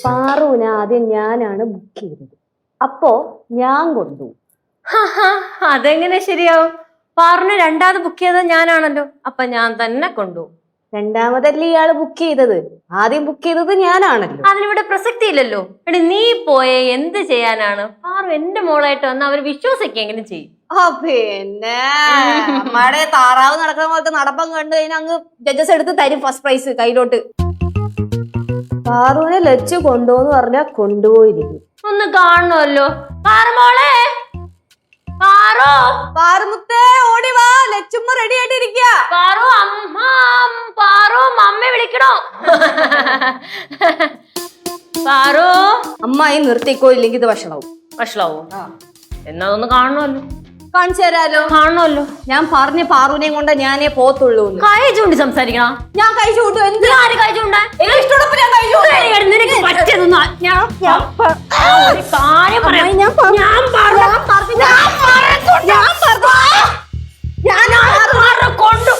പാറുവിനെ ആദ്യം ഞാനാണ് ബുക്ക് ചെയ്തത്. അപ്പോ ഞാൻ കൊണ്ടുപോകും. അതെങ്ങനെ ശരിയാവും? പാറിന് രണ്ടാമത് ബുക്ക് ചെയ്തത് ഞാനാണല്ലോ, അപ്പൊ ഞാൻ തന്നെ കൊണ്ടുപോകും. രണ്ടാമതല്ലേ ഇയാള് ബുക്ക് ചെയ്തത്, ആദ്യം ബുക്ക് ചെയ്തത് ഞാനാണല്ലോ. അതിനിവിടെ പ്രസക്തി ഇല്ലല്ലോ. എടി നീ പോയെ എന്ത് ചെയ്യാനാണ്? പാറു എന്റെ മോളായിട്ട് വന്ന് അവര് വിശ്വസിക്കെങ്കിലും ചെയ്യും. പിന്നെ അമ്മയുടെ താറാവ് നടക്കുന്ന പോലത്തെ നടപ്പം കണ്ടു കഴിഞ്ഞാൽ അങ്ങ് ജഡ്ജസ് എടുത്ത് തരും ഫസ്റ്റ് പ്രൈസ് കയ്യിലോട്ട്. പാറുവിനെ ലച്ചു കൊണ്ടുപോന്ന് പറഞ്ഞാ കൊണ്ടുപോയിരിക്കും. ഒന്ന് കാണണമല്ലോ. പാറുമോളെ, പാറു, പാറുമുത്തേ ഓടി വാ, ലച്ചുമ്മ റെഡി ആയിട്ടിരിക്കുക. പാറു അമ്മ, പാറു മമ്മി വിളിക്കണോ? പാറു, അമ്മായി നിർത്തിക്കോ, ഇല്ലെങ്കിൽ ഇത് വഷളാവും. വഷളാവോ? എന്നാ ഒന്ന് കാണണമല്ലോ. കാണിച്ചു തരാലോ. കാണണമല്ലോ. ഞാൻ പറഞ്ഞ പാറുവിനെയും കൊണ്ട് ഞാനേ പോത്തുള്ളൂ. കൈ ചൂണ്ടി സംസാരിക്കണം. ഞാൻ കൈ ചൂണ്ടു. എന്ത് ആര് കൈ ചൂണ്ട? ഇഷ്ടമുള്ളപ്പോ ഞാൻ കൈ ചൂണ്ടും. നിനക്ക് പറ്റിയതൊന്നും കൊണ്ടു.